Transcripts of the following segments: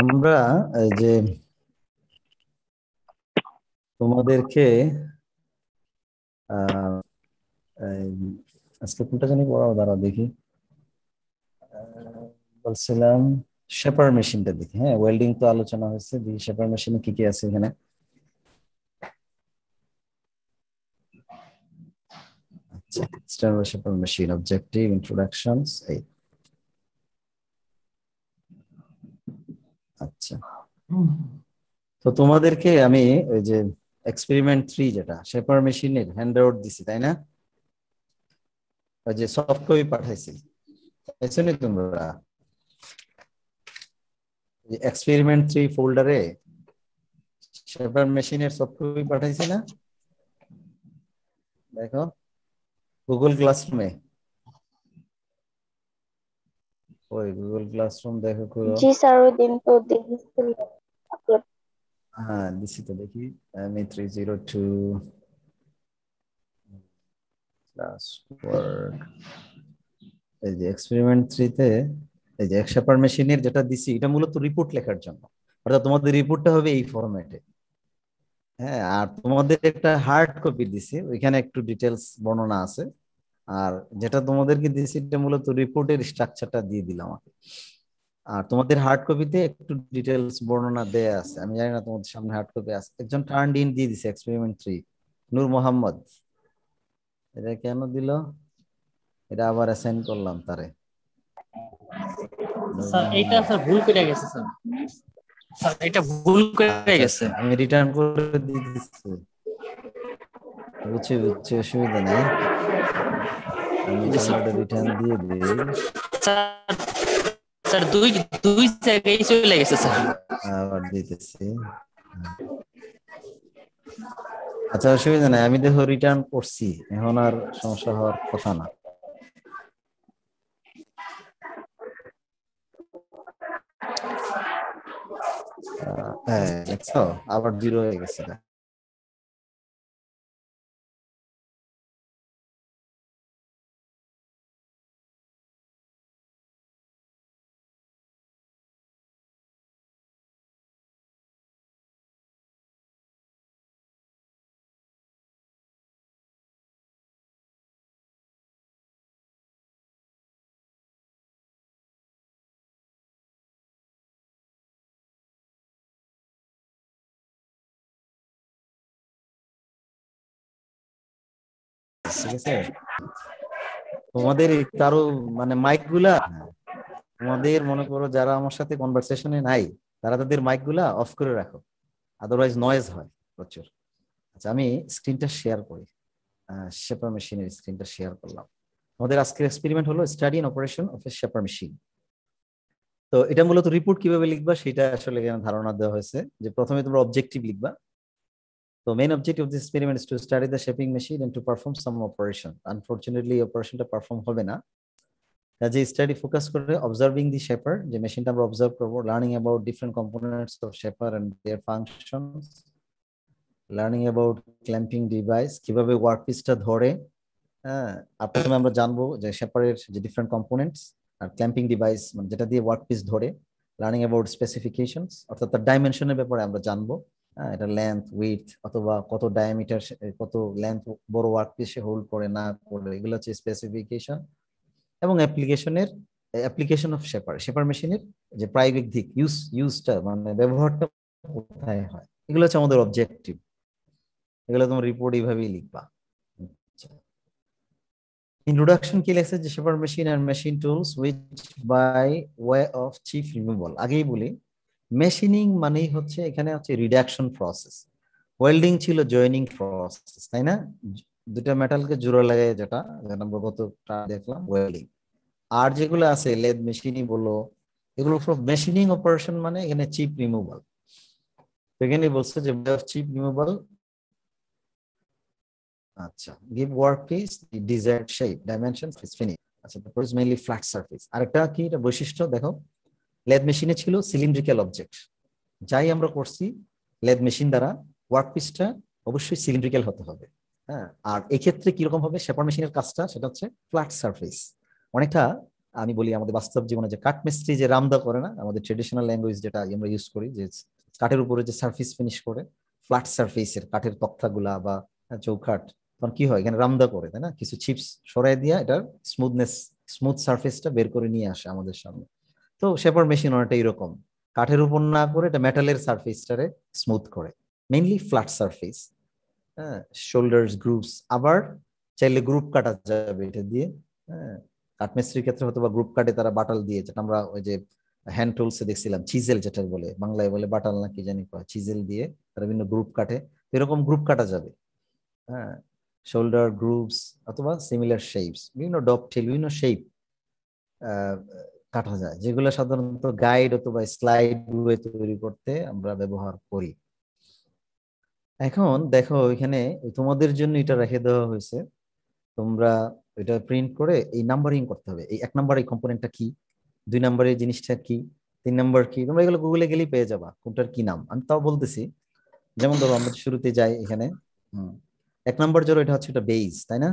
আমরা এই যে তোমাদেরকে আহ, এই আজকে কোনটা জানি পড়াও, দাঁড়াও দেখি। বলছিলাম শেপার মেশিনটা দেখি। হ্যাঁ, ওয়েল্ডিং তো আলোচনা হয়েছে, দেখি শেপার মেশিনে কি কি আছে এখানে। আচ্ছা, standard shaper machine, objective, introductions, এই। আচ্ছা, তো তোমাদেরকে আমি ওই যে এক্সপেরিমেন্ট 3 যেটা শেপার মেশিনের হ্যান্ড আউট দিছি, তাই না? ওই যে সফট কপি পাঠাইছি, পাইছো নি তোমরা? এক্সপেরিমেন্ট 3 ফোল্ডারে শেপার মেশিনের সফট কপি পাঠাইছি না? দেখো, গুগল ক্লাসরুমে। ওই গুগল ক্লাসরুম দেখো খুলো। জি স্যার, ওই দিন তো দেখেছিলেন আপলোড। হ্যাঁ, দিছি তো, দেখি। ME302 class work. এই যে এক্সপেরিমেন্ট 3-তে এই যে এক শেপার মেশিনের যেটা দিছি, এটা মূলত রিপোর্ট লেখার জন্য। অর্থাৎ তোমাদের রিপোর্টটা হবে এই ফরম্যাটে। হ্যাঁ, আর তোমাদের একটা হার্ড কপি দিছি, ওইখানে একটু ডিটেলস বর্ণনা আছে। আর যেটা তোমাদেরকে দিছি এটা মূলত রিপোর্টের স্ট্রাকচারটা দিয়ে দিলাম আমাকে। আর তোমাদের হার্ড কপিতে একটু ডিটেলস বর্ণনা দেয়া আছে, আমি জানি না তোমাদের সামনে হার্ড কপি আছে। একজন টার্ন ইন দিয়ে দিছে এক্সপেরিমেন্ট 3, নূর মোহাম্মদ। এটা কেন দিল? এটা আবার অ্যাসাইন করলাম তারে। নূর স্যার এইটা মোহাম্মদ। স্যার ভুল করে গেছে স্যার। স্যার এটা ভুল করে আচ্ছা গেছে। আচ্ছা, আমি রিটার্ন করে দিয়ে দিচ্ছি। বুঝছি বুঝছি, অসুবিধা নাই। আমি জি তাহলে স্যার। ওটা রিটার্ন দিয়ে দিই। স্যার স্যার দুই দুই জায়গায় চলে গেছে স্যার। আবার দিতেছি। আচ্ছা, অসুবিধা নাই, আমি দেখো রিটার্ন করছি, এখন আর সমস্যা হওয়ার কথা না। হ্যাঁ, দেখছো আবার 0 হয়ে গেছে। ঠিক আছে, তোমাদের কারো মানে মাইক গুলা, তোমাদের মনে করো যারা আমার সাথে কনভারসেশনে নাই, তারা তাদের মাইক গুলা অফ করে রাখো, আদারওয়াইজ নয়েজ হয় প্রচুর। আচ্ছা, আমি স্ক্রিনটা শেয়ার করি। শেপার মেশিনের স্ক্রিনটা শেয়ার করলাম। আমাদের আজকের এক্সপেরিমেন্ট হলো study and operation of a shaper machine. তো এটা মূলত রিপোর্ট কিভাবে লিখবা সেটা আসলে এখানে ধারণা দেওয়া হয়েছে, যে প্রথমে তোমরা অবজেক্টিভ লিখবা। তো main objective of this experiment is to study the shaping machine and to perform some operation. Unfortunately অপারেশনটা পারফর্ম হবে না। কাজে স্টাডি ফোকাস করে অবজার্ভিং দি শেপার, যে মেশিনটা আমরা অবজার্ভ করবো, learning about different components of shaper and their functions, learning about clamping device, কিভাবে ওয়ার্কপিসটা ধরে। হ্যাঁ, আর প্রথমে আমরা জানবো যে শেপারের যে ডিফারেন্ট কম্পোনেন্টস, আর ক্ল্যাম্পিং ডিভাইস মানে যেটা দিয়ে ওয়ার্কপিস ধরে। লার্নিং অ্যাবাউট স্পেসিফিকেশনস, অর্থাৎ তার ডাইমেনশনের ব্যাপারে আমরা জানবো। হ্যাঁ, এটা লেন্থ, উইথ, অথবা কত ডায়ামিটার, কত লেন্থ বড় ওয়ার্কপিসে হোল্ড করে না করে, এগুলো হচ্ছে স্পেসিফিকেশন। এবং অ্যাপ্লিকেশন অফ শেপার, শেপার মেশিনের যে প্রায়োগিক দিক, ইউজটা মানে ব্যবহারটা কোথায় হয়, এগুলো হচ্ছে আমাদের অবজেক্টিভ। এগুলো তোমার রিপোর্ট এইভাবেই লিখবা। ইন্ট্রোডাকশন কি লেখছে, যে শেপার মেশিন আর machine tools which by way of chip removal. আগেই বলি, মেশিনিং মানেই হচ্ছে এখানে হচ্ছে রিডাকশন প্রসেস। ওয়েল্ডিং ছিল জয়েনিং প্রসেস, তাই না? দুটা মেটালকে জোড়া লাগাই, যেটা যেটা আমরা গতটা দেখলাম, ওয়েল্ডিং। আর যেগুলো আছে লেদ মেশিনই বলো, এগুলো সব মেশিনিং অপারেশন, মানে এখানে চিপ রিমুভাল। এখানে বলছে যে চিপ রিমুভাল। আচ্ছা, give workpiece the desired shape, dimensions, finish। আচ্ছা, তারপর ইজ মেইনলি ফ্ল্যাট সারফেস। আরেকটা কি এটা বৈশিষ্ট্য দেখো, লেদ মেশিনে ছিল সিলিন্ড্রিক্যাল অবজেক্ট। যাই আমরা করছি লেদ মেশিন দ্বারা, ওয়ার্কপিসটা অবশ্যই সিলিন্ড্রিক্যাল হতে হবে। হ্যাঁ, আর এই ক্ষেত্রে কিরকম হবে শেপার মেশিনের কাজটা, সেটা হচ্ছে ফ্ল্যাট সারফেস। অনেকটা আমি বলি আমাদের বাস্তব জীবনে যে কাঠ মিস্ত্রি যে রামদা করে না, আমাদের ট্রেডিশনাল ল্যাঙ্গুয়েজ যেটা আমরা ইউজ করি, যে কাঠের উপরে যে সার্ফেস ফিনিশ করে, ফ্ল্যাট সার্ফেসের কাঠের তক্তাগুলা বা চৌকাঠ, তখন কি হয় এখানে রামদা করে, তাই না, কিছু চিপস সরাই দিয়া এটার স্মুথ সার্ফেসটা বের করে নিয়ে আসে আমাদের সামনে। তো শেপার মেশিন অনেকটা এরকম, কাঠের উপর না করে এটা মেটালের সার্ফেসটারে স্মুথ করে, মেইনলি ফ্ল্যাট সার্ফেস। হ্যাঁ, শোল্ডার্স, গ্রুপস, আবার চাইলে গ্রুপ কাটা যাবে এটা দিয়ে। হ্যাঁ, কাঠমিস্ত্রির ক্ষেত্রে হয়তো বা গ্রুপ কাটে তারা বাটাল দিয়ে, যেটা আমরা ওই যে হ্যান্ড টুলসে দেখছিলাম, চিজেল যেটা বলে, বাংলায় বলে বাটাল না কি জানি কয়, চিজেল দিয়ে তারা বিভিন্ন গ্রুপ কাটে, এরকম গ্রুপ কাটা যাবে। হ্যাঁ, শোল্ডার গ্রুপস অথবা সিমিলার শেপস, বিভিন্ন ডবটেল, বিভিন্ন শেপ কাটা যায়, যেগুলো সাধারণত গাইড অথবা স্লাইড ওয়ে তৈরি করতে আমরা ব্যবহার করি। এখন দেখো এখানে তোমাদের জন্য এটা রেখে দেওয়া হয়েছে, তোমরা এটা প্রিন্ট করে এই নাম্বারিং করতে হবে, এই 1 নাম্বার এই কম্পোনেন্টটা কি, 2 নাম্বারের জিনিসটা কি, 3 নাম্বার কি, তোমরা এগুলো গুগলে গেলেই পেয়ে যাবা কোনটার কি নাম। আমি তাও বলতেছি, যেমন ধরো আমরা শুরুতে যাই এখানে, 1 নাম্বার ধরো এটা হচ্ছে এটা বেস, তাই না,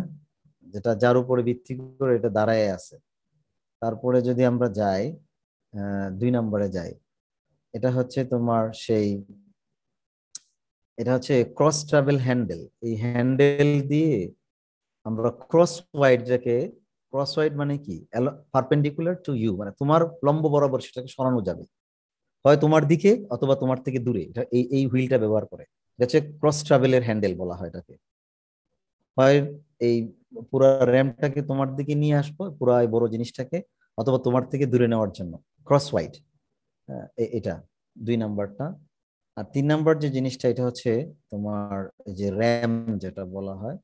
যেটা যার উপরে ভিত্তি করে এটা দাঁড়ায় আছে। তারপরে যদি আমরা যাই 2 নাম্বারে যাই, এটা হচ্ছে তোমার সেই, এটা হচ্ছে ক্রস ট্রাভেল হ্যান্ডেল। এই হ্যান্ডেল দিয়ে আমরা ক্রস ওয়াইড, যাকে ক্রস ওয়াইড মানে কি, পারপেন্ডিকুলার টু ইউ, মানে তোমার লম্ব বরাবর সেটাকে সরানো যাবে, হয় তোমার দিকে অথবা তোমার থেকে দূরে, এটা এই হুইলটা ব্যবহার করে, এটা হচ্ছে ক্রস ট্রাভেলের হ্যান্ডেল বলা হয় এটাকে। হয় এই পুরো র্যামটাকে তোমার দিকে নিয়ে আসবো, পুরো এই বড় জিনিসটাকে, অথবা তোমার থেকে দূরে নেওয়ার জন্য ক্রস ওয়াইড, এটা 2 নাম্বারটা। আর 3 নাম্বার যে জিনিসটা, এটা হচ্ছে তোমার এই যে র্যাম যেটা বলা হয়,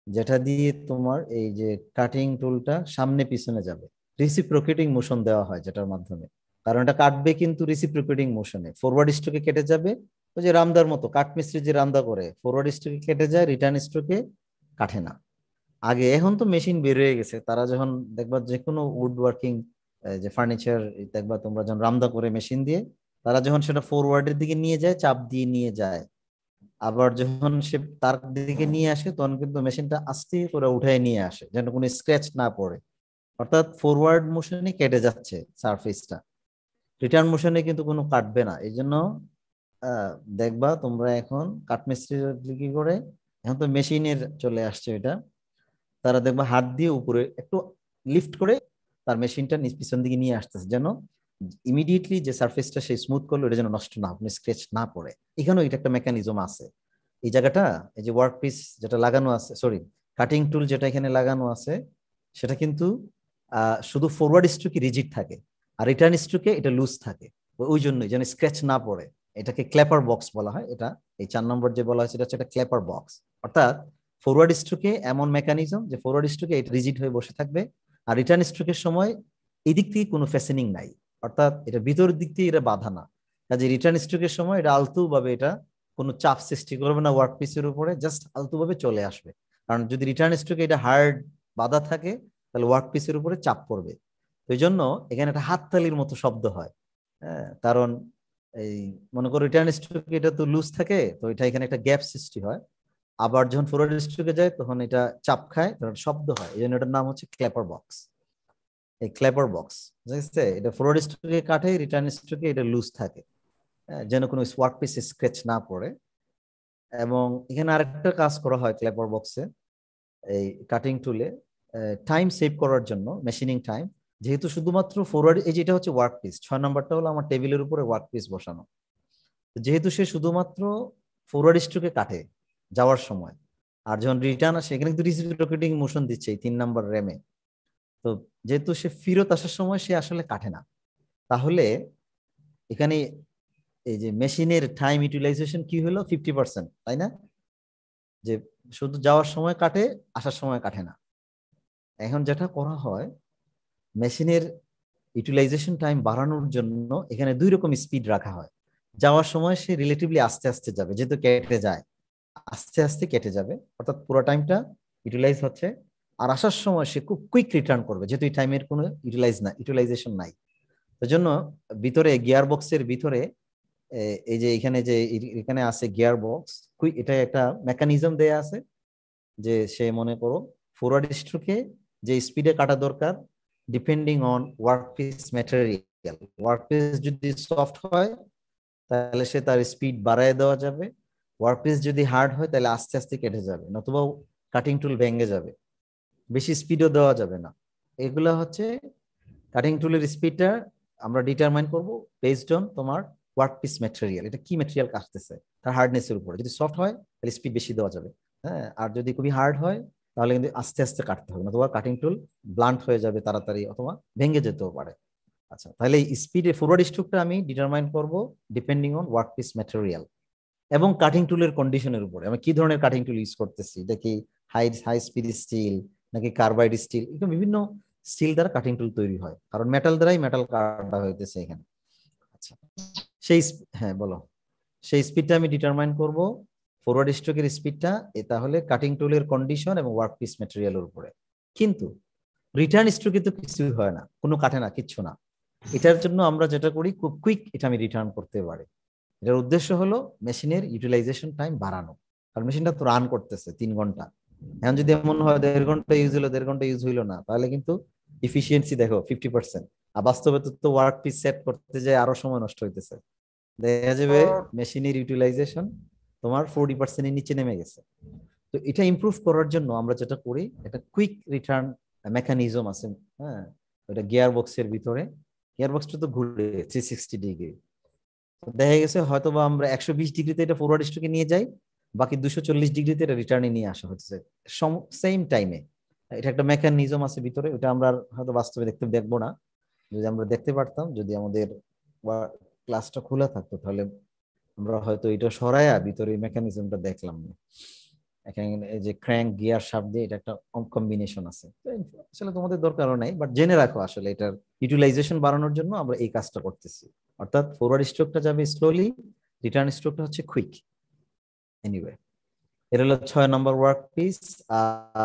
যেটা দিয়ে তোমার এই যে কাটিং টুলটা সামনে পিছনে যাবে, রিসিপ্রোকেটিং মোশন দেওয়া হয় যেটার মাধ্যমে, কারণ এটা কাটবে কিন্তু রিসিপ্রোকেটিং মোশনে, ফরওয়ার্ড স্ট্রোকে কেটে যাবে, ওই যে রামদার মতো কাঠমিস্ত্রি যে রামদা করে, ফরওয়ার্ড স্ট্রোকে কেটে যায়, রিটার্ন স্ট্রোকে কাটে না। আগে, এখন তো মেশিন বের হয়ে গেছে, তারা যখন দেখবা যে কোনো উড ওয়ার্কিং যে ফার্নিচার দেখবা তোমরা, যখন রামদা করে মেশিন দিয়ে, তারা যখন সেটা ফরওয়ার্ডের দিকে নিয়ে যায়, চাপ দিয়ে নিয়ে যায়, আবার যখন সে তার দিকে নিয়ে আসে, তখন কিন্তু মেশিনটা আস্তে করে উঠায় নিয়ে আসে যেন কোনো স্ক্র্যাচ না পড়ে, অর্থাৎ ফরওয়ার্ড মোশনে কেটে যাচ্ছে সারফেসটা, রিটার্ন মোশনে কিন্তু কোনো কাটবে না। এই জন্য আহ, দেখবা তোমরা এখন কাঠমিস্ত্রি কি করে, এখন তো মেশিনের চলে আসছে এটা, তারা দেখবা হাত দিয়ে উপরে একটু লিফট করে তার মেশিনটা পিছন দিকে নিয়ে আসতেছে, যেন ইমিডিয়েটলি যে সারফেসটা সে স্মুথ করলো এটা যেন নষ্ট না, আপনি স্ক্র্যাচ না পড়ে। এখানেও এটা একটা মেকানিজম আছে, এই জায়গাটা, এই যে ওয়ার্ক পিস যেটা লাগানো আছে, সরি কাটিং টুল যেটা এখানে লাগানো আছে, সেটা কিন্তু শুধু ফরওয়ার্ড স্ট্রোকে রিজিড থাকে, আর রিটার্ন স্ট্রোকে এটা লুজ থাকে, ওই জন্যই যেন স্ক্র্যাচ না পড়ে। এটাকে ক্ল্যাপার বক্স বলা হয়। এটা এই 4 নম্বর যে বলা হয়েছে, এটা হচ্ছে একটা ক্ল্যাপার বক্স, অর্থাৎ ফরওয়ার্ড স্ট্রোকে এমন মেকানিজম যে ফরওয়ার্ড স্ট্রোকে এটা রিজিড হয়ে বসে থাকবে, আর রিটার্ন স্ট্রোকের সময় এই দিক থেকে কোনো ফেসেনিং নাই, অর্থাৎ এটা ভিতরের দিক থেকে এটা বাধা না, কাজে রিটার্ন স্ট্রোকের সময় এটা আলতু ভাবে, এটা কোনো চাপ সৃষ্টি করবে না ওয়ার্ক পিসের উপরে, জাস্ট আলতু ভাবে চলে আসবে। কারণ যদি রিটার্ন স্ট্রোকে এটা হার্ড বাধা থাকে, তাহলে ওয়ার্ক পিসের উপরে চাপ পড়বে। ওই জন্য এখানে একটা হাততালির মতো শব্দ হয়। হ্যাঁ, কারণ এই মনে করো রিটার্ন স্ট্রোকে এটা তো লুজ থাকে, তো এটা এখানে একটা গ্যাপ সৃষ্টি হয়, আবার যখন ফরওয়ার্ড স্ট্রোকে যায় তখন এটা চাপ খায়, তখন শব্দ হয়, এই জন্য এটার নাম হচ্ছে ক্ল্যাপার বক্স। এই ক্ল্যাপার বক্স, বুঝছে, এটা ফরওয়ার্ড স্ট্রোকে কাটে, রিটার্ন স্ট্রোকে এটা লুজ থাকে, যেন কোনো ওয়ার্ক পিস স্ক্র্যাচ না পড়ে। এবং এখানে আরেকটা কাজ করা হয় ক্ল্যাপার বক্সে, এই কাটিং টুলে টাইম সেভ করার জন্য, মেশিনিং টাইম, যেহেতু শুধুমাত্র ফরওয়ার্ড, এই যেটা হচ্ছে ওয়ার্ক পিস, 6 নাম্বারটা হলো আমার টেবিলের উপরে ওয়ার্ক পিস বসানো, যেহেতু সে শুধুমাত্র ফরওয়ার্ড স্ট্রোকে কাটে যাওয়ার সময়, আর যখন রিটার্ন আসে এখানে কিন্তু রিসিপ্রোকেটিং মোশন দিচ্ছে এই 3 নাম্বার র্যামে, তো যেহেতু সে ফেরত আসার সময় সে আসলে কাটে না, তাহলে এখানে এই যে মেশিনের টাইম ইউটিলাইজেশন কি হলো 50%, তাই না, যে শুধু যাওয়ার সময় কাটে, আসার সময় কাটে না। এখন যেটা করা হয়, মেশিনের ইউটিলাইজেশন টাইম বাড়ানোর জন্য এখানে 2 রকম স্পিড রাখা হয়। যাওয়ার সময় সে রিলেটিভলি আস্তে আস্তে যাবে, যেহেতু কেটে যায় আস্তে আস্তে কেটে যাবে, অর্থাৎ পুরো টাইমটা ইউটিলাইজ হচ্ছে, আর আসার সময় সে খুব কুইক রিটার্ন করবে, যেহেতু এই টাইমের কোনো ইউটিলাইজেশন নাই। ওই জন্য ভিতরে গিয়ার বক্সের ভিতরে এই যে এখানে যে এখানে আছে গিয়ার বক্স, এটা একটা মেকানিজম দেয়া আছে, যে সে মনে করো ফরওয়ার্ড স্ট্রোকে যে স্পিডে কাটা দরকার depending on workpiece material. Workpiece যদি সফট হয় তাহলে সে তার স্পিড বাড়ায় দেওয়া যাবে, ওয়ার্কপিস যদি হার্ড হয় তাহলে আস্তে আস্তে কেটে যাবে, নতুবা কাটিং টুল ভেঙে যাবে, বেশি স্পিডও দেওয়া যাবে না। এগুলো হচ্ছে কাটিং টুলের স্পিডটা আমরা ডিটারমাইন করব বেসড অন তোমার ওয়ার্কপিস ম্যাটেরিয়াল, এটা কি ম্যাটেরিয়াল কাটতেছে তার হার্ডনেসের উপরে। যদি সফট হয় তাহলে স্পিড বেশি দেওয়া যাবে, হ্যাঁ, আর যদি খুবই হার্ড হয় তাহলে কিন্তু আস্তে আস্তে কাটতে হবে, নতুবা কাটিং টুল ব্লান্ট হয়ে যাবে তাড়াতাড়ি অথবা ভেঙে যেতেও পারে। আচ্ছা, তাহলে স্পিডে ফরওয়ার্ড স্ট্রোকটা আমি ডিটারমাইন করব ডিপেন্ডিং অন ওয়ার্কপিস ম্যাটেরিয়াল এবং কাটিং টুলের কন্ডিশনের উপরে, আমি কি ধরনের কাটিং টুল ইউজ করতেছি, এটা কি হাই হাই স্পিড স্টিল নাকি কার্বাইড স্টিল, এরকম বিভিন্ন স্টিল দ্বারা কাটিং টুল তৈরি হয়, কারণ মেটাল দ্বারাই মেটাল কাটা হইতেছে এখানে। আচ্ছা, সেই হ্যাঁ বলো, সেই স্পিডটা আমি ডিটারমাইন করব ফরওয়ার্ড স্ট্রোকের স্পিডটা, তাহলে কাটিং টুলের কন্ডিশন এবং ওয়ার্কপিস ম্যাটেরিয়ালের উপরে। কিন্তু রিটার্ন স্ট্রোকে তো কিছু হয় না, কোনো কাটে না, কিচ্ছু না। এটার জন্য আমরা যেটা করি, খুব কুইক এটা আমি রিটার্ন করতে পারি। এটার উদ্দেশ্য হলো মেশিনের ইউটিলাইজেশন টাইম বাড়ানো, কারণ মেশিনটা তো রান করতেছে 3 ঘন্টা। এখন যদি এমন হয় 1.5 ঘন্টা ইউজ হলো 1.5 ঘন্টা ইউজ হইলো না, তাহলে কিন্তু ইফিসিয়েন্সি দেখো 50%, আর বাস্তবে তো ওয়ার্ক পিস সেট করতে যায় আরো সময় নষ্ট হইতেছে, দেখা যাবে মেশিনের ইউটিলাইজেশন তোমার 40% এর নিচে নেমে গেছে। তো এটা ইমপ্রুভ করার জন্য আমরা যেটা করি, একটা কুইক রিটার্ন মেকানিজম আছে, হ্যাঁ, ওটা গিয়ার বক্সের ভিতরে। গিয়ার বক্সটা তো ঘুরে 360 ডিগ্রি, দেখা গেছে হয়তো বা আমরা 120 ডিগ্রিতে এটা ফরওয়ার্ড স্ট্রোকে নিয়ে যাই, বাকি 240 ডিগ্রিতে এটা রিটার্নে নিয়ে আসা হচ্ছে সেম টাইমে। এটা একটা মেকানিজম আছে ভিতরে, ওটা আমরা হয়তো বাস্তবে দেখবো না, যদি আমরা দেখতে পারতাম, যদি আমাদের ক্লাসটা খোলা থাকতো তাহলে আমরা হয়তো এটা সরাইয়া ভিতরে মেকানিজমটা দেখলাম না। এখানে এই যে ক্র্যাঙ্ক গিয়ার শাফট দিয়ে এটা একটা কম্বিনেশন আছে, আসলে তোমাদের দরকারও নাই, বাট জেনে রাখো আসলে এটার ইউটিলাইজেশন বাড়ানোর জন্য আমরা এই কাজটা করতেছি। অর্থাৎ ফরওয়ার্ড স্ট্রোকটা যাবে স্লোলি, রিটার্ন স্ট্রোকটা হচ্ছে কুইক। এনিওয়ে, এর হলো 6 নম্বর ওয়ার্ক পিস।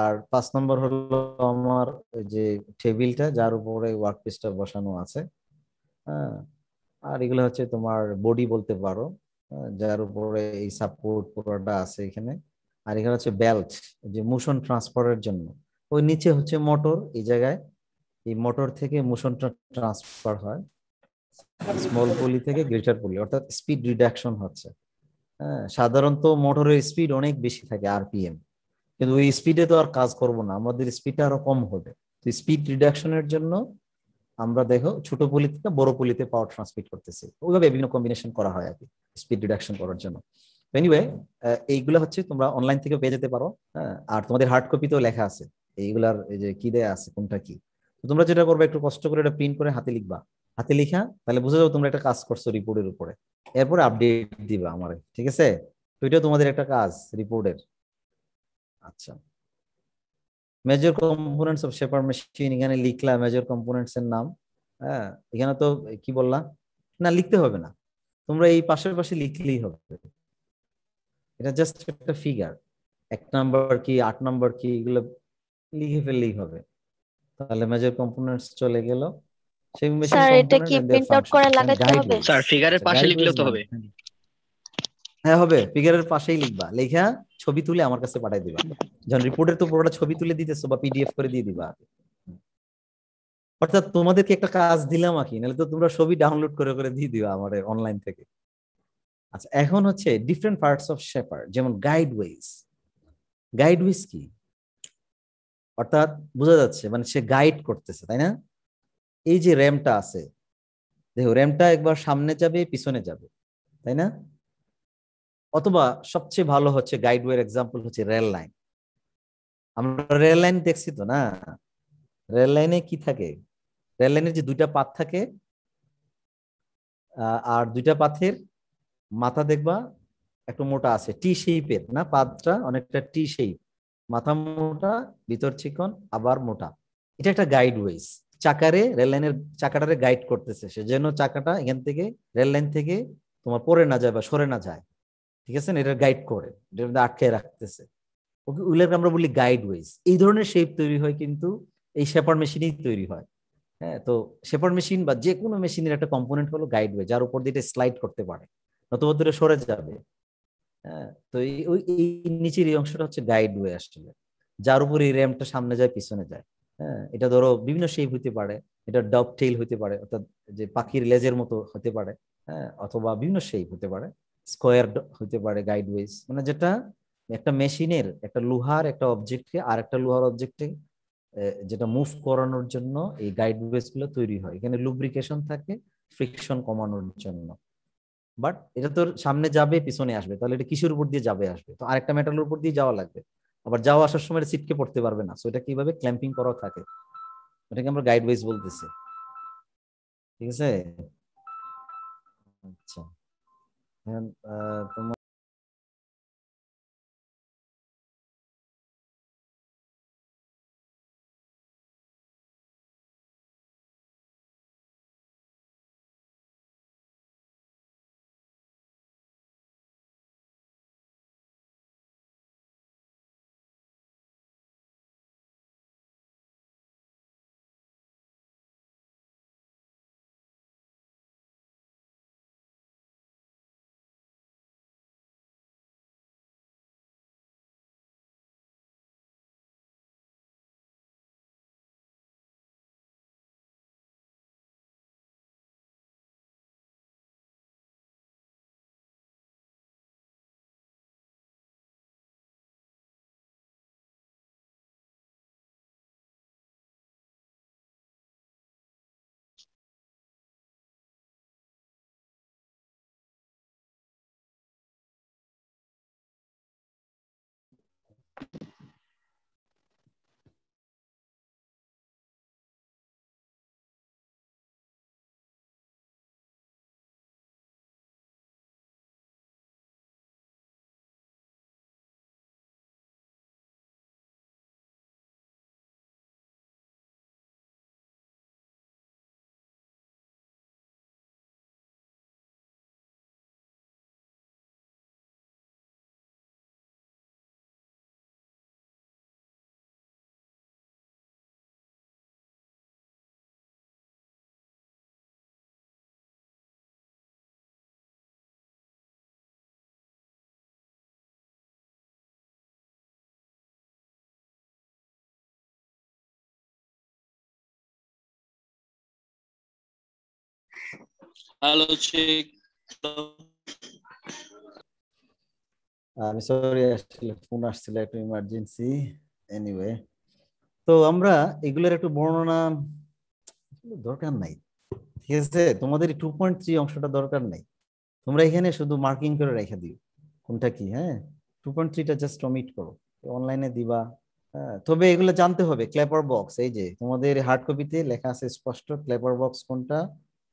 আর 5 নম্বর হলো আমার যে টেবিলটা যার উপরে ওয়ার্ক পিসটা বসানো আছে, হ্যাঁ, আর এগুলো হচ্ছে তোমার বডি বলতে পারো, যার উপরে এই সাপোর্ট পুরোটা আছে এখানে। আর এখানে হচ্ছে বেল্ট, যে মোশন ট্রান্সফারের জন্য। ওই নিচে হচ্ছে মোটর, এই জায়গায় এই মোটর থেকে মোশনটা ট্রান্সফার হয় স্মল পুলি থেকে গ্রেটার পুলি, অর্থাৎ স্পিড রিডাকশন হচ্ছে। হ্যাঁ, সাধারণত মোটরের স্পিড অনেক বেশি থাকে আরপিএম, কিন্তু ওই স্পিডে তো আর কাজ করব না, আমাদের স্পিডটা আরো কম হবে। তো স্পিড রিডাকশনের জন্য আমরা দেখো ছোট পুলি থেকে বড় পুলিতে পাওয়ার ট্রান্সমিট করতেছি, ওইভাবে বিভিন্ন কম্বিনেশন করা হয় আর কি স্পিড রিডাকশন করার জন্য। এনিওয়ে, এইগুলো হচ্ছে তোমরা অনলাইন থেকে পেয়ে যেতে পারো, হ্যাঁ, আর তোমাদের হার্ড কপিতেও লেখা আছে এইগুলার, এই যে কি দেয়া আছে কোনটা কি। তো তোমরা যেটা করবে, একটু কষ্ট করে এটা প্রিন্ট করে হাতে লিখবা, হাতে লিখা তাহলে বুঝে যাবো তোমরা একটা কাজ করছো রিপোর্টের উপরে, এরপরে আপডেট দিবা আমারে, ঠিক আছে? তো এটা তোমাদের একটা কাজ রিপোর্টের। আচ্ছা, major components of shaper machine, এখানে লিখলা মেজর কম্পোনেন্টস এর নাম। হ্যাঁ, এখানে তো কি বললা, না লিখতে হবে না, তোমরা এই পাশের পাশে লিখলেই হবে, এটা জাস্ট একটা ফিগার, 1 নম্বর কি 8 নম্বর কি এগুলো লিখে ফেললেই হবে, তাহলে মেজর কম্পোনেন্টস চলে গেল। সেই মেশিন স্যার এটা কম্পোনেন্ট কি and their print out function করে এন্ড লাগাতে হবে? গাইডওয়েজ। স্যার ফিগারের পাশে গাইডওয়েজ লিখলেও তো না, হবে। হ্যাঁ হবে, ফিগারের পাশেই লিখবা, লেখা ছবি তুলে আমার কাছে পাঠিয়ে দিবা, যখন রিপোর্টের তো পুরোটা ছবি তুলে দিতেছো বা পিডিএফ করে দিয়ে দিবা। অর্থাৎ তোমাদেরকে একটা কাজ দিলাম আর কি, নাহলে তো তোমরা ছবি ডাউনলোড করে করে দিয়ে দিবা আমাদের অনলাইন থেকে। আচ্ছা, এখন হচ্ছে ডিফারেন্ট পার্টস অফ শেপার, যেমন গাইডওয়েজ। গাইডওয়েজ কি, অর্থাৎ বোঝা যাচ্ছে মানে সে গাইড করতেছে, তাই না? এই যে র্যামটা আছে, দেখো র্যামটা একবার সামনে যাবে পিছনে যাবে, তাই না? অথবা সবচেয়ে ভালো হচ্ছে গাইডওয়ের এক্সাম্পল হচ্ছে রেল লাইন। আমরা রেল লাইন দেখছি তো না, রেল লাইনে কি থাকে, রেল লাইনের যে 2টা পাত থাকে, আর 2টা পাথের মাথা দেখবা একটু মোটা আছে, টি শেপের না, পাতটা অনেকটা টি শেপ, মাথা মোটা ভিতর চিকন আবার মোটা। এটা একটা গাইডওয়েজ, চাকারে রেল লাইনের চাকাটারে গাইড করতেছে, সেজন্য চাকাটা এখান থেকে রেল লাইন থেকে তোমার পড়ে না যায় বা সরে না যায়, ঠিক আছে না? এটা গাইড করে, এটা আটকে রাখতেছে, ওকে ওগুলোকে আমরা বলি গাইডওয়েজ। এই ধরনের শেপ তৈরি হয় কিন্তু এই শেপার মেশিনেই তৈরি হয়। হ্যাঁ, তো শেপার মেশিন বা যে কোনো মেশিনের একটা কম্পোনেন্ট হলো গাইডওয়ে, যার উপর দিয়ে স্লাইড করতে পারে, নতুবা দূরে সরে যাবে। হ্যাঁ, তো এই নিচের এই অংশটা হচ্ছে গাইডওয়ে আসলে, যার উপর এই র্যামটা সামনে যায় পিছনে যায়। হ্যাঁ, এটা ধরো বিভিন্ন শেপ হতে পারে, এটা ডব টেইল হতে পারে, অর্থাৎ যে পাখির লেজের মতো হতে পারে, হ্যাঁ, অথবা বিভিন্ন শেপ হতে পারে, স্কোয়ার হতে পারে, গাইডওয়েজ, মানে যেটা একটা মেশিনের একটা লোহার একটা অবজেক্টকে আর একটা লোহার অবজেক্টে যেটা মুভ করানোর জন্য এই গাইডওয়েজ গুলো তৈরি হয়। এখানে লুব্রিকেশন থাকে ফ্রিকশন কমানোর জন্য। বাট এটা তোর সামনে যাবে পিছনে আসবে, তাহলে এটা কিসের উপর দিয়ে যাবে আসবে, তো আরেকটা মেটালের উপর দিয়ে যাওয়া লাগবে, আবার যাওয়া আসার সময় সিটকে পড়তে পারবে না, সো এটা কিভাবে ক্ল্যাম্পিং করা থাকে, এটাকে আমরা গাইডওয়েজ বলতেছি। ঠিক আছে। আচ্ছা, এখন তোমার হ্যালো চেক। আমি সরি, আসলে ফোন আসছিল একটু ইমার্জেন্সি। এনিওয়ে, তো আমরা এগুলোর একটু বর্ণনা দরকার নাই, ঠিক আছে, তোমাদের 2.3 অংশটা দরকার নাই, তোমরা এখানে শুধু মার্কিং করে রেখে দিও কোনটা কি। হ্যাঁ, 2.3টা জাস্ট অমিট করো, অনলাইনে দিবা। হ্যাঁ, তবে এগুলো জানতে হবে। ক্লেপার বক্স, এই যে তোমাদের হার্ড কপিতে লেখা আছে স্পষ্ট, ক্লেপার বক্স কোনটা।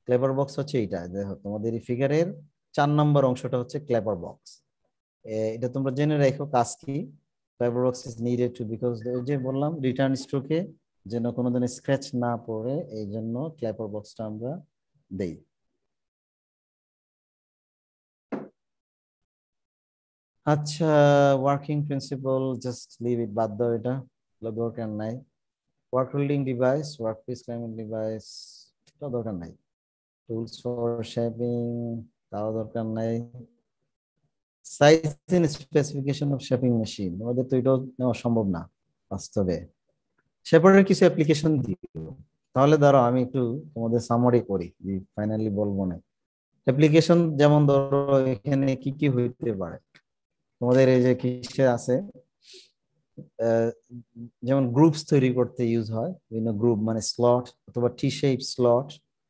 ক্লেপার বক্স হচ্ছে এইটা, দেখো তোমাদের এই ফিগারের 4 নম্বর অংশটা হচ্ছে ক্লেপার বক্স। এটা তোমরা জেনে রাখো কাজ কি। Clapper box is needed to, because ওই যে বললাম রিটার্ন স্ট্রোকে যেন কোনো ধরনের স্ক্র্যাচ না পড়ে, এই জন্য ক্লেপার বক্সটা আমরা দেই। আচ্ছা, working principle just leave it, বাদ দাও, এটা দরকার নাই। Work holding device, work piece clamping device, এটা দরকার নাই। টুলস ফর শেপিং, তাও দরকার নাই। Size and specification of shaping machine, আমাদের তো এটাও নেওয়া সম্ভব না বাস্তবে। শেপারের কিছু অ্যাপ্লিকেশন দিও, তাহলে ধরো আমি একটু তোমাদের সামারি করি, ফাইনালি বলবো না। অ্যাপ্লিকেশন যেমন ধরো এখানে কি কি হইতে পারে, তোমাদের এই যে কিসে আছে, যেমন গ্রুপস তৈরি করতে ইউজ হয়, বিভিন্ন গ্রুপ মানে স্লট, অথবা টি শেপ স্লট,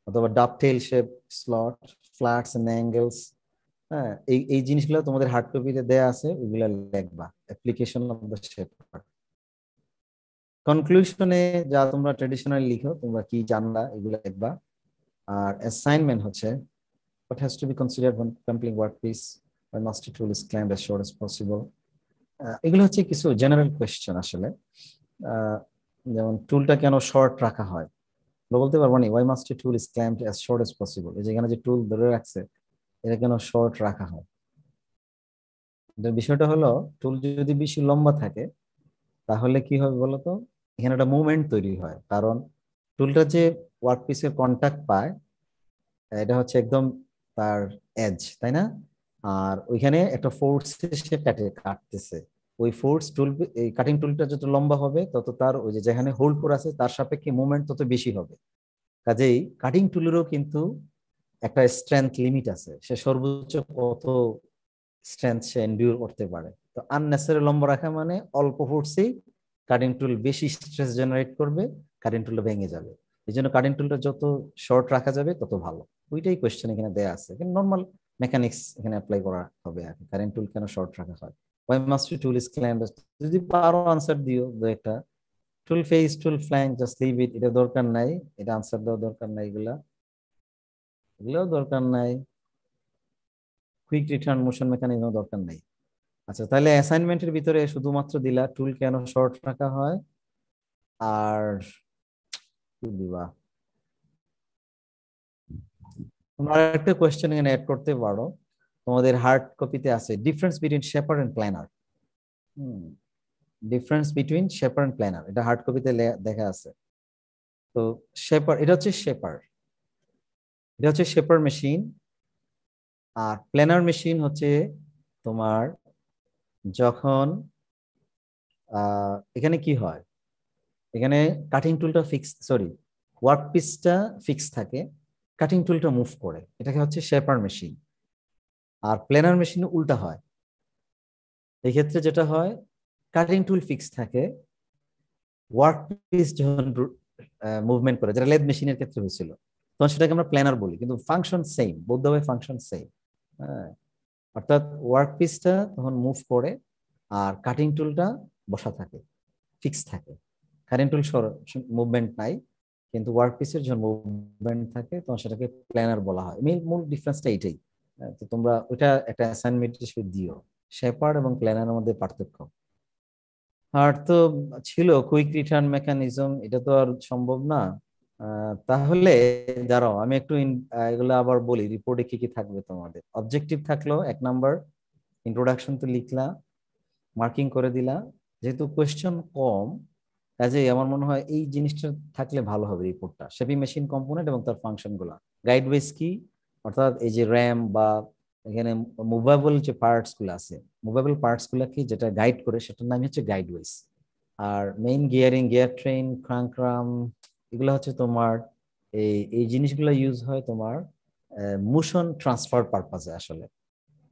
অথবা dovetail shape slot, flats and angles. হ্যাঁ, এই এই জিনিসগুলো তোমাদের হার্ড কপিতে দেয়া আছে, ওইগুলা লিখবা, অ্যাপ্লিকেশন অফ দ্য শেপার। কনক্লুশনে যা তোমরা ট্রেডিশনালি লিখো, তোমরা কি জানলা এগুলো লিখবা। আর অ্যাসাইনমেন্ট হচ্ছে what has to be considered when completing workpiece, when master tool is claimed as short as possible। এগুলো হচ্ছে কিছু জেনারেল কোয়েশ্চেন আসলে। যেমন টুলটা কেন শর্ট রাখা হয়, বলতে পারবো না, why must tool is clamped as short as possible, যেখানে যে টুল ধরে রাখছে এটা কেন শর্ট রাখা হয়। বিষয়টা হলো, টুল যদি বেশি লম্বা থাকে তাহলে কি হবে বলতো, এখানে একটা মুভমেন্ট তৈরি হয়, কারণ টুলটা যে ওয়ার্ক পিসের কন্টাক্ট পায় এটা হচ্ছে একদম তার এজ, তাই না, আর ওইখানে একটা ফোর্স সে কাটতেছে, ওই ফোর্স টুল, এই কাটিং টুলটা যত লম্বা হবে তত তার ওই যে যেখানে হোল্ড করে আছে তার সাপেক্ষে মুভমেন্ট তত বেশি হবে। কাজেই কাটিং টুলেরও কিন্তু একটা স্ট্রেংথ লিমিট আছে, সে সর্বোচ্চ কত স্ট্রেংথ সে এন্ডিউর করতে পারে। তো আননেসেসারি লম্বা রাখা মানে অল্প ফোর্সেই কাটিং টুল বেশি স্ট্রেস জেনারেট করবে, কাটিং টুলটা ভেঙে যাবে। এই জন্য কাটিং টুলটা যত শর্ট রাখা যাবে তত ভালো। ওইটাই কোয়েশ্চেন এখানে দেয়া আছে, কিন্তু নর্মাল মেকানিক্স এখানে অ্যাপ্লাই করা হবে আর কি। কারেন্ট টুল কেন শর্ট রাখা হয়, why must tool is clamp, যদি পারো আনসার দিও দু একটা। Tool face, tool flank, just leave it, এটা দরকার নাই, এটা আনসার দেওয়া দরকার নাই, এগুলোও দরকার নাই। কুইক রিটার্ন মোশন মেকানিজম দরকার নাই। আচ্ছা, তাহলে অ্যাসাইনমেন্টের ভিতরে শুধুমাত্র দিলা টুল কেন শর্ট রাখা হয়, আর কি দিবা? তোমরা একটা কোয়েশ্চেন এখানে অ্যাড করতে পারো, তোমাদের হার্ড কপিতে আছে difference between shaper and planer. Difference between shaper and planer, এটা হার্ড কপিতে দেখা আছে। তো শেপার, এটা হচ্ছে শেপার মেশিন, আর প্ল্যানার মেশিন হচ্ছে তোমার যখন এখানে কি হয়, এখানে কাটিং টুলটা ফিক্স, সরি ওয়ার্ক পিসটা ফিক্স থাকে, কাটিং টুলটা মুভ করে, এটাকে হচ্ছে শেপার মেশিন। আর প্ল্যানার মেশিনে উল্টা হয়, এই ক্ষেত্রে যেটা হয় কাটিং টুল ফিক্স থাকে, ওয়ার্ক পিস যখন মুভমেন্ট করে, যেটা লেদ মেশিনের ক্ষেত্রে হয়েছিল, তখন সেটাকে আমরা প্ল্যানার বলি, কিন্তু function same, both the way function same. হ্যাঁ, অর্থাৎ ওয়ার্ক পিসটা তখন মুভ করে আর কাটিং টুলটা বসা থাকে, ফিক্স থাকে। কারেন্ট টুল মুভমেন্ট নাই, কিন্তু ওয়ার্ক পিসের যখন মুভমেন্ট থাকে তখন সেটাকে প্ল্যানার বলা হয়। মূল ডিফারেন্সটা এইটাই। তো তোমরা ওইটা একটা অ্যাসাইনমেন্ট হিসেবে দিও, শেপার্ড এবং প্ল্যানারের মধ্যে পার্থক্য। আর তো ছিল কুইক রিটার্ন মেকানিজম, এটা তো আর সম্ভব না। তাহলে দাঁড়াও আমি একটু এগুলো আবার বলি, রিপোর্টে কি কি থাকবে তোমাদের। অবজেক্টিভ থাকলো 1 নাম্বার, ইন্ট্রোডাকশন তো লিখলা, মার্কিং করে দিলা। যেহেতু কোয়েশ্চেন কম, কাজেই আমার মনে হয় এই জিনিসটা থাকলে ভালো হবে রিপোর্টটা, শেপিং মেশিন কম্পোনেন্ট এবং তার ফাংশন গুলা। গাইডওয়েজ কি, অর্থাৎ এই যে র্যাম বা এখানে মুভেবল যে পার্টস গুলো আছে, মুভেবল পার্টস গুলাকে যেটা গাইড করে সেটার নাম হচ্ছে গাইডওয়েজ। আর মেইন গিয়ারিং, গিয়ার ট্রেন, ক্রাঙ্করাম, এগুলো হচ্ছে তোমার এই জিনিসগুলো ইউজ হয় তোমার মোশন ট্রান্সফার পারপাসে। আসলে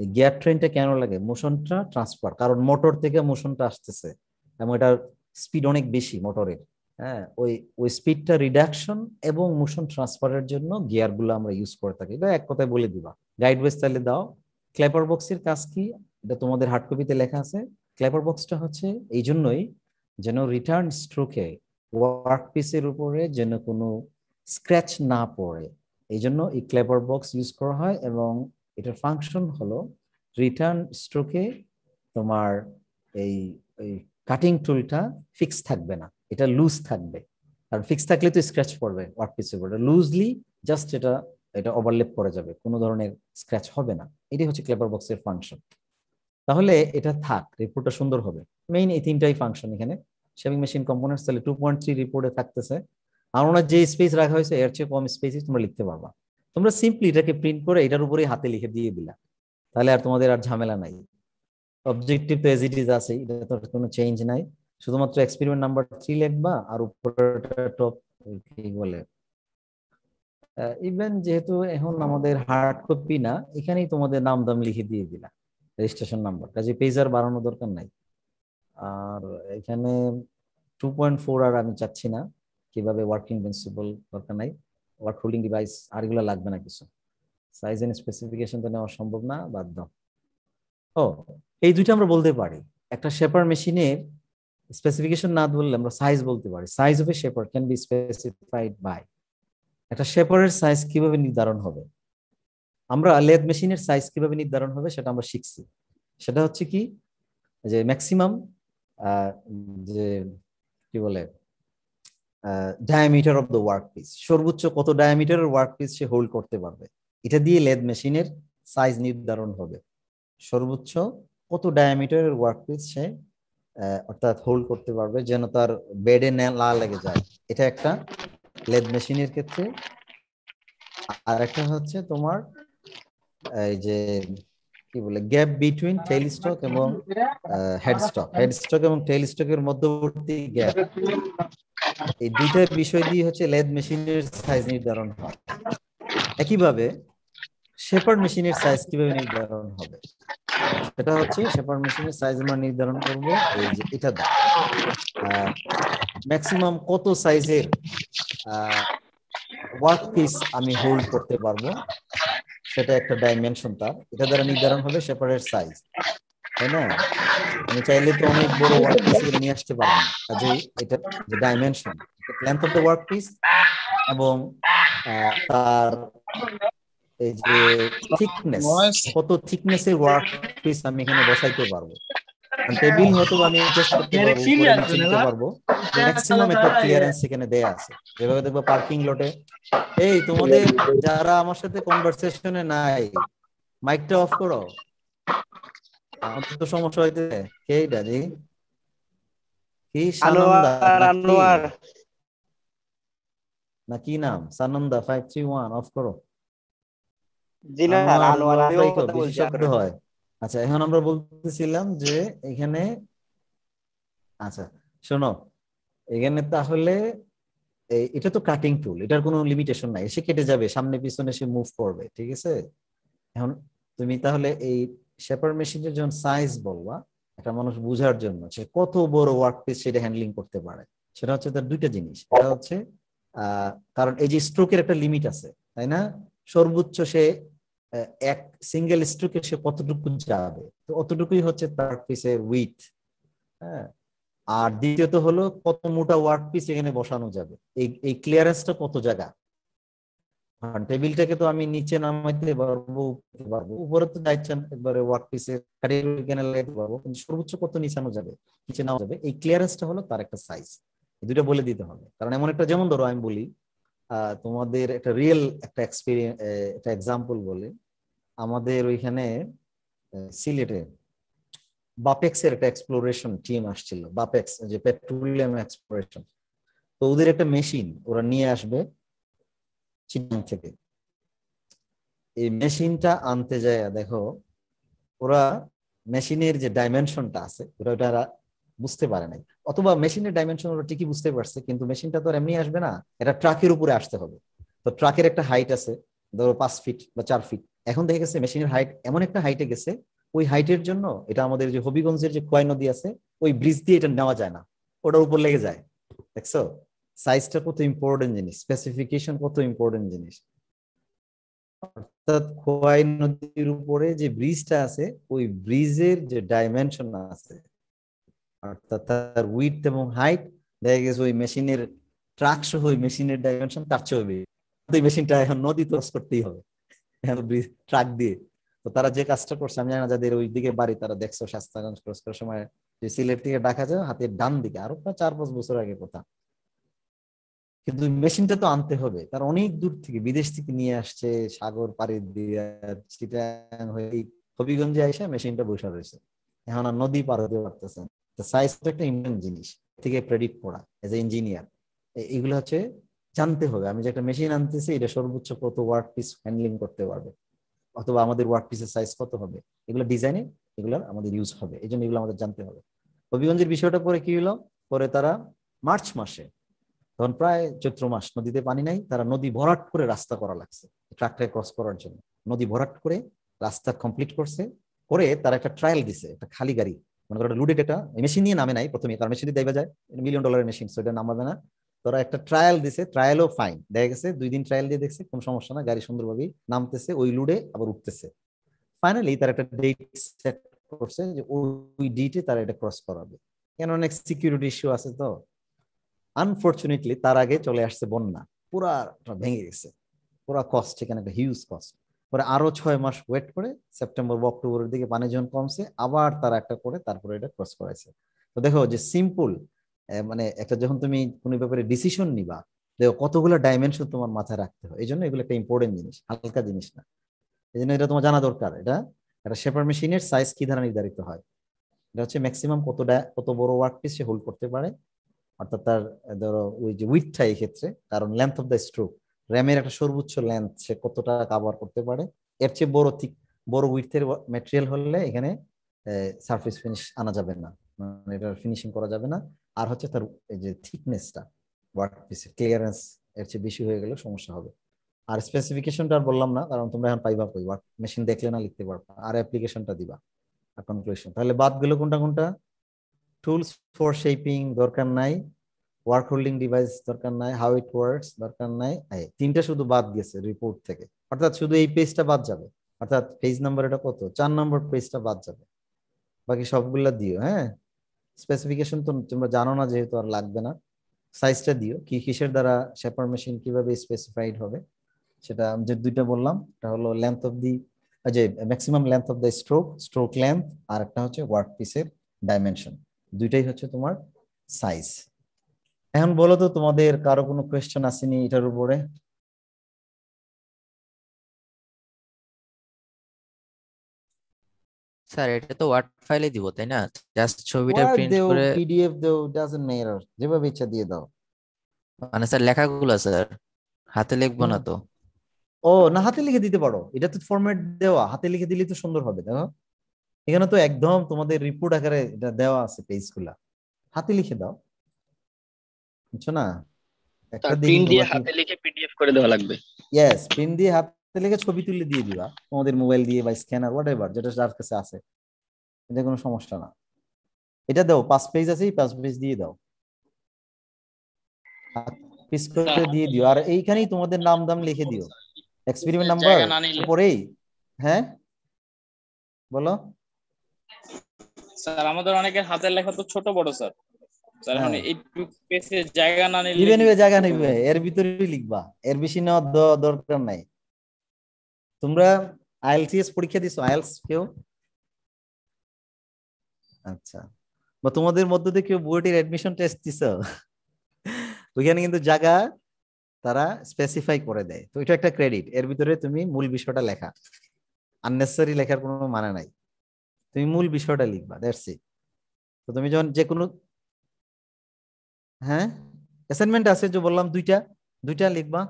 এই গিয়ার ট্রেনটা কেন লাগে, মোশনটা ট্রান্সফার, কারণ মোটর থেকে মোশনটা আসতেছে এবং এটার স্পিড অনেক বেশি মোটরের। হ্যাঁ, ওই স্পিডটা রিডাকশন এবং মোশন ট্রান্সফারের জন্য গিয়ার গুলো আমরা ইউজ করে থাকি। এটা এক কথায় বলে দিবা, গাইডওয়েজ তাহলে দাও। ক্ল্যাপার বক্সের কাজ কি, এটা তোমাদের হার্ড কপিতে লেখা আছে। ক্ল্যাপার বক্সটা হচ্ছে এই জন্যই যেন রিটার্ন স্ট্রোকে ওয়ার্ক পিসের উপরে যেন কোনো স্ক্র্যাচ না পড়ে, এই জন্য এই ক্ল্যাপার বক্স ইউজ করা হয়। এবং এটার ফাংশন হলো রিটার্ন স্ট্রোকে তোমার এই কাটিং টুলটা ফিক্স থাকবে না, এটা লুজ থাকবে। আর ফিক্স থাকলে তো স্ক্র্যাচ পড়বে ওয়ার্কপিসের উপর, লুজলি জাস্ট এটা ওভারলেপ করে যাবে, কোনো ধরনের স্ক্র্যাচ হবে না। এটাই হচ্ছে ক্লেপার বক্সের ফাংশন। তাহলে এটা থাক, রিপোর্টটা সুন্দর হবে। মেইন এই তিনটাই ফাংশন এখানে শেপিং মেশিন কম্পোনেন্টস। তাহলে 2.3 রিপোর্টে থাকতেছে। আর ওনার যে স্পেস রাখা হয়েছে এর চেয়ে কম স্পেসই তোমরা লিখতে পারবা। তোমরা সিম্পলি এটাকে প্রিন্ট করে এটার উপরেই হাতে লিখে দিয়ে দিলা, তাহলে আর তোমাদের আর ঝামেলা নাই। অবজেক্টিভ তো এজ ইট ইজ আছে, এটা তো কোনো চেঞ্জ নাই। শুধুমাত্র এক্সপেরিমেন্ট নাম্বার 3 লিখবা, আর উপরে টপ কি বলে, ইভেন যেহেতু এখন আমাদের হার্ড কপি না, এখানেই তোমাদের নাম দাম লিখে দিয়ে দিলা, রেজিস্ট্রেশন নাম্বার, কাজে পেজ আর বাড়ানো দরকার নাই। আর এখানে 2.4 আর আমি চাচ্ছি না, কিভাবে ওয়ার্কিং প্রিন্সিপল দরকার নাই, ওয়ার্ক হোল্ডিং ডিভাইস আর এগুলো লাগবে না কিছু। সাইজ এন্ড স্পেসিফিকেশন তো নেওয়া সম্ভব না, বাদ দাও। ও, এই দুইটা আমরা বলতে পারি। একটা শেপার মেশিনের স্পেসিফিকেশন না বললে আমরা সাইজ বলতে পারি। Size of a shaper can be specified by, একটা শেপারের সাইজ কিভাবে নির্ধারণ হবে, আমরা লেদ মেশিনের সাইজ কিভাবে নির্ধারণ হবে সেটা আমরা শিখছি। সেটা হচ্ছে কি, যে ম্যাক্সিমাম যে কি বলে diameter of the work piece, সর্বোচ্চ কত ডায়ামিটারের ওয়ার্ক পিস সে হোল্ড করতে পারবে, এটা দিয়ে লেদ মেশিনের সাইজ নির্ধারণ হবে। সর্বোচ্চ কত ডায়ামিটারের ওয়ার্ক পিস সে অর্থাৎ হোল্ড করতে পারবে যেন তার বেডে না লেগে যায়, এটা একটা লেদ মেশিনের ক্ষেত্রে। আর একটা হচ্ছে তোমার এই যে কি বলে গ্যাপ বিটুইন টেইল স্টক এবং হেড স্টক এবং টেইল স্টকের মধ্যবর্তী গ্যাপ, এই দুইটা বিষয় দিয়ে হচ্ছে লেদ মেশিনের সাইজ নির্ধারণ হয়। একইভাবে শেপার্ড মেশিনের সাইজ কিভাবে নির্ধারণ হবে, সেটা হচ্ছে শেপার্ড মেশিনের সাইজ আমরা নির্ধারণ করব এই যে এটা দ্বারা। ম্যাক্সিমাম কত সাইজের ওয়ার্ক পিস আমি হোল্ড করতে পারবো, সেটা একটা ডাইমেনশন তার, এটা দ্বারা নির্ধারণ হবে শেপার্ডের সাইজ, তাই না? আমি চাইলে তো অনেক বড় ওয়ার্ক পিস এখানে নিয়ে আসতে পারবো না, কাজেই এটা যে dimension, length of the work piece এবং তার এই যে থিকনেস, কত থিকনেসের ওয়ার্ক পিস আমি এখানে বসাইতে পারবো। টেবিল হয়তো আমি চেষ্টা করতে পারবো, উপরে নিচে নিতে পারবো, ম্যাক্সিমাম একটা ক্লিয়ারেন্স এখানে দেয়া আছে। যেভাবে দেখবো পার্কিং লটে, এই তোমাদের যারা আমার সাথে কনভারসেশনে নাই মাইকটা অফ করো, আমাদের তো সমস্যা হইতে। কে এটা জি? কি সানন্দা না কি নাম? সানন্দা 531 অফ করো। জি না, আনোয়ার, আমিও কথা বলছি। শব্দ হয়। আচ্ছা, এখন আমরা বলতেছিলাম যে এখানে, আচ্ছা শোনো, এখানে তাহলে এটা তো কাটিং টুল, এটার কোনো লিমিটেশন নাই, এসে কেটে যাবে, সামনে পিছনে সে মুভ করবে, ঠিক আছে? এখন তুমি তাহলে এই শেপার মেশিনের যখন সাইজ বলবা, একটা মানুষ বুঝার জন্য সে কত বড় ওয়ার্ক পিস সেটা হ্যান্ডলিং করতে পারে, সেটা হচ্ছে তার দুইটা জিনিস। এটা হচ্ছে কারণ এই যে স্ট্রোকের একটা লিমিট আছে, তাই না? সর্বোচ্চ সে এক সিঙ্গেল স্ট্রোকে সে কতটুকু যাবে, তো অতটুকুই হচ্ছে তার পিসের উইথ। হ্যাঁ, আর দ্বিতীয়ত হলো কত মোটা ওয়ার্ক পিস এখানে বসানো যাবে, এই ক্লিয়ারেন্সটা কত জায়গা। টেবিলটাকে তো আমি নিচে নামাইতে পারবো, উপরে তো যাইছেন একবারে ওয়ার্ক পিসে লাগাইতে পারবো, কিন্তু সর্বোচ্চ কত নিচানো যাবে, নিচে নামা যাবে, এই ক্লিয়ারেন্সটা হলো তার একটা সাইজ। এই দুটো বলে দিতে হবে, কারণ এমন একটা, যেমন ধরো আমি বলি তোমাদের একটা রিয়েল একটা এক্সপিরিয়েন্স, একটা এক্সাম্পল বলে, আমাদের ওইখানে সিলেটে বাপেক্সের একটা এক্সপ্লোরেশন টিম আসছিল, বাপেক্স যে পেট্রোলিয়াম এক্সপ্লোরেশন, তো ওদের একটা মেশিন ওরা নিয়ে আসবে চিটাং থেকে। এই মেশিনটা আনতে যায়, দেখো ওরা মেশিনের যে ডাইমেনশনটা আছে ওটা বুঝতে পারে নাই, অথবা মেশিনের ডাইমেনশন ওরা ঠিকই বুঝতে পারছে, কিন্তু মেশিনটা তো আর এমনি আসবে না, এটা ট্রাকের উপরে আসতে হবে। তো ট্রাকের একটা হাইট আছে, ধরো 5 ফিট বা 4 ফিট। এখন দেখে গেছে মেশিনের হাইট এমন একটা হাইটে গেছে, ওই হাইটের জন্য এটা আমাদের যে হবিগঞ্জের যে খোয়াই নদী আছে, ওই ব্রিজ দিয়ে এটা নেওয়া যায় না, ওটার উপর লেগে যায়। দেখছো সাইজটা কত ইম্পর্টেন্ট জিনিস, স্পেসিফিকেশন কত ইম্পর্টেন্ট জিনিস। অর্থাৎ খোয়াই নদীর উপরে যে ব্রিজটা আছে, ওই ব্রিজের যে ডাইমেনশন আছে, অর্থাৎ তার উইডথ এবং হাইট, দেখা গেছে ওই মেশিনের ট্রাক সহ ওই মেশিনের ডাইমেনশন তার চেয়ে বেশি। ওই মেশিনটা এখন নদী ক্রস করতেই হবে ট্রাক দিয়ে। তো তারা যে কাজটা করছে, আমি জানি না যাদের ওই দিকে বাড়ি তারা দেখছো, শাস্তাগঞ্জ ক্রস করার সময় যে সিলেট থেকে ঢাকা যায় হাতের ডান দিকে, আরো প্রায় 4-5 বছর আগে কথা। কিন্তু মেশিনটা তো আনতে হবে, তার অনেক দূর থেকে বিদেশ থেকে নিয়ে আসছে, সাগর পাড়ি দিয়ে চিটাং হয়ে হবিগঞ্জে এসে মেশিনটা বসে রয়েছে, এখন আর নদী পার হতে পারতেছে। সাইজটা একটা ইম্পর্টেন্ট জিনিস থেকে প্রেডিক্ট করা এজ এ ইঞ্জিনিয়ার, এগুলো হচ্ছে জানতে হবে। আমি যে একটা মেশিন আনতেছি, এটা সর্বোচ্চ কত ওয়ার্ক পিস হ্যান্ডলিং করতে পারবে, অথবা আমাদের ওয়ার্ক পিসের সাইজ কত হবে, এগুলো ডিজাইনে এগুলো আমাদের ইউজ হবে, এই জন্য এগুলো আমাদের জানতে হবে। হবিগঞ্জের বিষয়টা পরে কি হলো, পরে তারা মার্চ মাসে, তখন প্রায় চৈত্র মাস, নদীতে পানি নাই, তারা নদী ভরাট করে রাস্তা করা লাগছে ট্রাকটাকে ক্রস করার জন্য। নদী ভরাট করে রাস্তা কমপ্লিট করছে, করে তারা একটা ট্রায়াল দিছে, একটা খালি গাড়ি, মনে করো লুডেড, এটা মেশিন নিয়ে নামে নাই প্রথমে, কারণ মেশিন দিয়ে দেওয়া যায়, $1 মিলিয়ন মেশিন, সেটা নামাবে না। তোরা একটা ট্রায়াল দিছে, ট্রায়ালও ফাইন, দেখা গেছে 2 দিন ট্রায়াল দিয়ে দেখছে কোনো সমস্যা না, গাড়ি সুন্দরভাবেই নামতেছে, ওই লুডে আবার উঠতেছে। ফাইনালি তার একটা ডেট সেট করছে যে ওই ডেটে তারা এটা ক্রস করাবে, কেন অনেক সিকিউরিটি ইস্যু আছে। তো আনফরচুনেটলি তার আগে চলে আসছে বন্যা, পুরা ভেঙে গেছে, পুরা কস্ট, এখানে একটা হিউজ কস্ট। পরে আরো 6 মাস ওয়েট করে সেপ্টেম্বর বা অক্টোবরের দিকে পানি যখন কমছে, আবার তারা একটা করে তারপরে এটা ক্রস করাইছে। তো দেখো যে সিম্পল, মানে একটা যখন তুমি কোনো ব্যাপারে ডিসিশন নিবা, দেখো কতগুলো ডাইমেনশন তোমার মাথায় রাখতে হয়, এই জন্য এগুলো একটা ইম্পর্টেন্ট জিনিস, হালকা জিনিস না। এই জন্য এটা তোমার জানা দরকার। এটা একটা শেপার মেশিনের সাইজ কি দ্বারা নির্ধারিত হয়, এটা হচ্ছে ম্যাক্সিমাম কত বড় ওয়ার্ক পিস সে হোল্ড করতে পারে, অর্থাৎ তার ধরো ওই যে উইথটা এই ক্ষেত্রে, কারণ লেন্থ অফ দ্য স্ট্রোক, র্যামের একটা সর্বোচ্চ লেন্থ সে কতটা কভার করতে পারে, এর চেয়ে বড় বড় উইডথের ম্যাটেরিয়াল হলে এখানে সারফেস ফিনিশ আনা যাবে না, মানে এটা ফিনিশিং করা যাবে না। আর হচ্ছে তার এই যে থিকনেসটা, ওয়ার্ক পিসের ক্লিয়ারেন্স এর চেয়ে বেশি হয়ে গেলে সমস্যা হবে। আর স্পেসিফিকেশনটা আর বললাম না, কারণ তোমরা এখন পাইবা কই, ওয়ার্ক মেশিন দেখলে না লিখতে পারবা, আর অ্যাপ্লিকেশনটা দিবা আর কনক্লুশন। তাহলে বাদ গেল কোনটা কোনটা? টুলস ফর শেপিং দরকার নাই, ওয়ার্ক হোল্ডিং ডিভাইস দরকার নাই, হাউ ইট ওয়ার্কস দরকার নাই। তিনটা শুধু বাদ গেছে রিপোর্ট থেকে, অর্থাৎ শুধু এই পেজটা বাদ যাবে, অর্থাৎ পেজ নাম্বার এটা কত 4 নম্বর পেজটা বাদ যাবে, বাকি সবগুলা দিও। হ্যাঁ, স্পেসিফিকেশন তো তোমরা জানো না যেহেতু আর লাগবে না। সাইজটা দিও, কি কিসের দ্বারা শেপার মেশিন কিভাবে স্পেসিফাইড হবে সেটা যে দুইটা বললাম, এটা হলো লেন্থ অফ দি, যে maximum length of the stroke length, আর একটা হচ্ছে ওয়ার্ক পিসের ডাইমেনশন, দুইটাই হচ্ছে তোমার সাইজ। এখন বলো তো তোমাদের কারো কোনো কোয়েশ্চেন আসেনি এটার উপরে? স্যার এটা তো ওয়ার্ড ফাইলে দিব তাই না? জাস্ট ছবিটা ওয়ার্ড প্রিন্ট দেও, করে, পিডিএফ দেও, ডাজন্ট ম্যাটার, যেভাবে ইচ্ছা দিয়ে দাও। মানে স্যার লেখাগুলো স্যার হাতে লিখবো না তো? ও না, হাতে লিখে দিতে পারো, এটা তো ফরম্যাট দেওয়া, হাতে লিখে দিলে তো সুন্দর হবে। দেখো এখানে তো একদম তোমাদের রিপোর্ট আকারে এটা দেওয়া আছে পেজগুলা, হাতে লিখে দাও, বুঝছো না? একটা দেখি প্রিন্ট দিয়ে তোমরা হাতে লিখে পিডিএফ করে দেওয়া লাগবে। ইয়েস, প্রিন্ট দিয়ে হাতে লিখে ছবি তুলে দিয়ে দিবা তোমাদের মোবাইল দিয়ে বা স্ক্যানার হোয়াটএভার, যেটা যার কাছে আছে, এটা কোনো সমস্যা না। এটা দাও, 5 পেজ আছে, 5 পেজ দিয়ে দাও, পিস করে দিয়ে দিও। আর এইখানেই তোমাদের নাম দাম লিখে দিও, এক্সপেরিমেন্ট নাম্বার জায়গা না নিলে উপরেই। হ্যাঁ বলো। স্যার আমাদের অনেকের হাতের লেখা তো ছোট বড় স্যার, স্যার এখন হ্যাঁ, এই পেজে জায়গা না নিলে নিবে নিবে, জায়গা নিবে, এর ভিতরেই লিখবা, এর বেশি নেওয়ার দরকার নাই। তোমরা আইএলটিএস পরীক্ষা দিছো? আইএলস কেউ? আচ্ছা, বা তোমাদের মধ্যে থেকে কেউ বুয়েটের অ্যাডমিশন টেস্ট দিছো? ওইখানে কিন্তু জায়গা তারা স্পেসিফাই করে দেয়, তো এটা একটা ক্রেডিট। এর ভিতরে তুমি মূল বিষয়টা লেখা, আননেসেসারি লেখার কোনো মানে নাই, তুমি মূল বিষয়টা লিখবা, দ্যাটস ইট। তো তুমি যখন যে কোনো, হ্যাঁ অ্যাসাইনমেন্ট আছে যে বললাম, দুইটা লিখবা,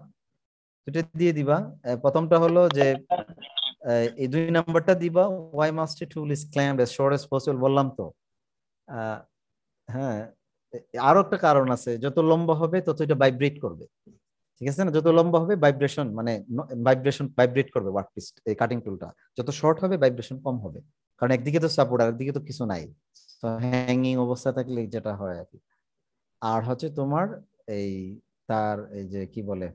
দুইটা দিয়ে দিবা। প্রথমটা হলো যে এই 2 নাম্বারটা দিবা, why must a tool is clamped as short as possible, বললাম তো। হ্যাঁ, আরো একটা কারণ আছে, যত লম্বা হবে তত এটা ভাইব্রেট করবে, ঠিক আছে না? যত লম্বা হবে ভাইব্রেশন, মানে ভাইব্রেট করবে ওয়ার্কপিস, এই কাটিং টুলটা। যত শর্ট হবে ভাইব্রেশন কম হবে, কারণ একদিকে তো সাপোর্ট আর একদিকে তো কিছু নাই, তো হ্যাঙ্গিং অবস্থা থাকলে যেটা হয় আর কি। আর হচ্ছে তোমার এই তার এই যে কি বলে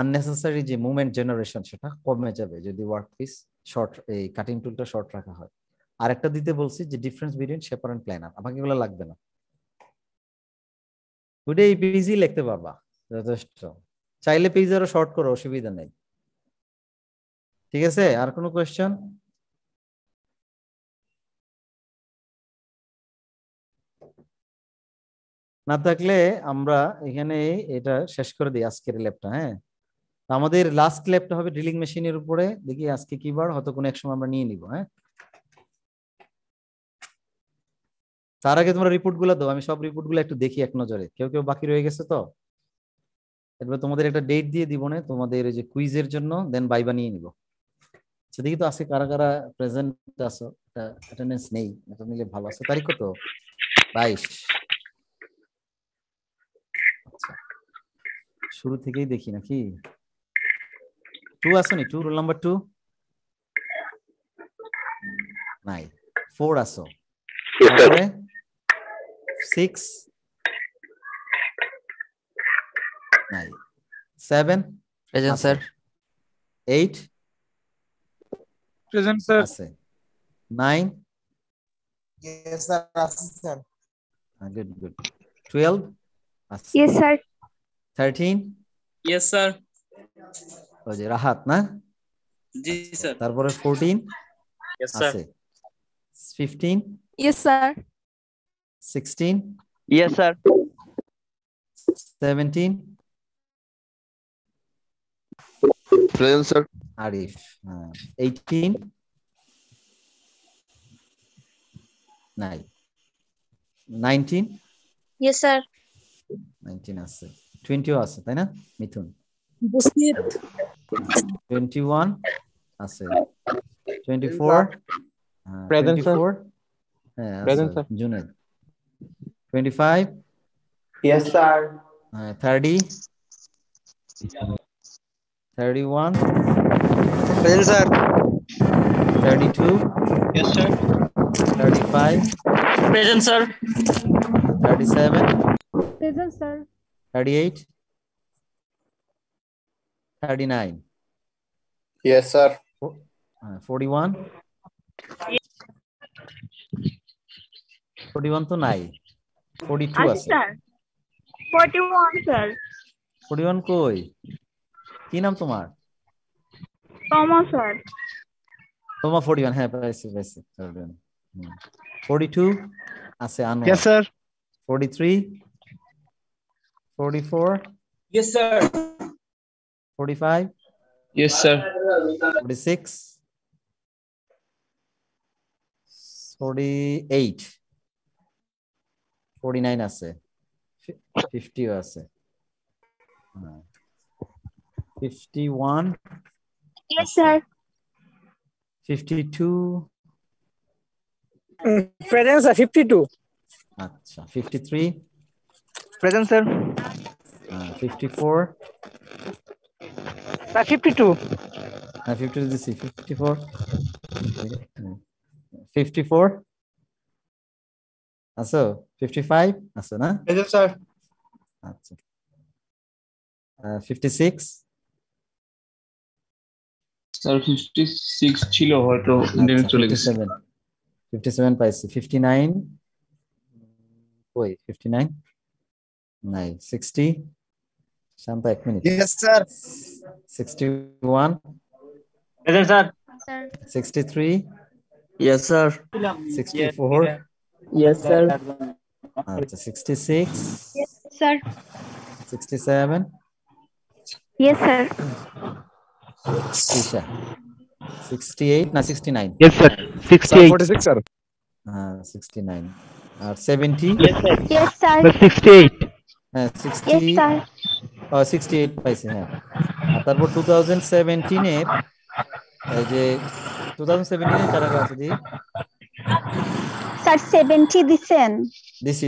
আননেসেসারি যে মুভমেন্ট জেনারেশন, সেটা কমে যাবে যদি ওয়ার্কপিস শর্ট, এই কাটিং টুলটা শর্ট রাখা হয়। আর একটা দিতে বলছি যে difference between shaper and planer, আমাকে এগুলো লাগবে না, ওইটাই ইজি লিখতে পারবা যথেষ্ট। চাইলে পেজ আরো শর্ট করো, অসুবিধা নেই। ঠিক আছে, আর কোনো কোয়েশ্চেন? না থাকলে আমরা এখানে এটা শেষ করে দিই আজকের ল্যাবটা। হ্যাঁ, আমাদের লাস্ট ল্যাবটা হবে ড্রিলিং মেশিনের উপরে, দেখি আজকে কি বার, হয়তো কোনো এক সময় আমরা নিয়ে নিব। হ্যাঁ, তার আগে তোমরা রিপোর্ট গুলো দাও, আমি সব রিপোর্ট গুলো একটু দেখি এক নজরে, কেউ কেউ বাকি রয়ে গেছে তো। এরপর তোমাদের একটা ডেট দিয়ে দিব না তোমাদের এই যে কুইজের জন্য, দেন ভাইবা নিয়ে নিব। আচ্ছা দেখি তো আজকে কারা কারা প্রেজেন্ট আছো, এটা অ্যাটেন্ডেন্স নেই, এটা নিলে ভালো আছে। তারিখ কত? 22। আচ্ছা, শুরু থেকেই দেখি নাকি। 2 আসো নি? 2 রোল নাম্বার 2 নাই। 4 আসো, তারপরে 6 নাই, 7 প্রেজেন্ট স্যার। 8 present sir. আছে, 9 Yes, sir. Assistant. Good good, 12 আছে, Yes, sir. 13 yes sir. ওই যে রাহাত না, জি স্যার। তারপরে 14 ইয়েস স্যার। আছে, 15 Yes, sir. 16 yes sir. 17 present sir. Arif, 18 নাই, 19 Yes, sir. 19 আছে, 20 আছে তাই না মিথুন? 21 আছে, 24 Present, sir. 24 হ্যাঁ Present, আচ্ছা Juned 25 Yes, sir. 30 31 Present, sir. 32 Yes, sir. 35 Present, sir. 37 Present, sir. 38 39 Yes, sir. 41 41 তো নাই 42 আছে sir. 41, sir. 41 কই কি নাম তোমার Thomas, sir. তোমার 41 হ্যাঁ পাইছি 42 আছে Anwar Yes, sir. 43 44 Yes, sir. 45 Yes, sir. 46 48 49 আছে 50 আছে 51 Yes, sir. 52 Present, sir. 52. আচ্ছা 53 Present, sir. 54 Sir, 52. 52 দিছি 54 54 আছো 55 আছো না Present, sir. আচ্ছা 56 Sir, 56 ছিল হয়তো ইন্টারনেট চলে গেছে 57 পাইছি 59 কই 59 নাই 60 শান্ত এক minute Yes, sir. 61 Present, sir. 63 Yes, sir. 64 Yes, sir. আচ্ছা 66 Yes, sir. 67 Yes, sir. Isha 68 না 69 Yes, sir. 68. 46, sir. 69 আর 70 Yes, sir. Sir, 68. হ্যাঁ Yes, 60 sir. 68 পাইছে হ্যাঁ আর তারপর 2017 এর এই যে 2017 এর কারা কারা আছে দি Sir, 70 দিছেন। দিছি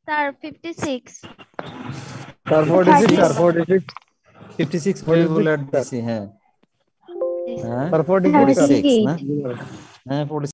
Sir, 56. Sir, 46, sir. 46. 56 রেগুলার দিছি হ্যাঁ হ্যাঁ Sir, 46, sir. 46 না হ্যাঁ 46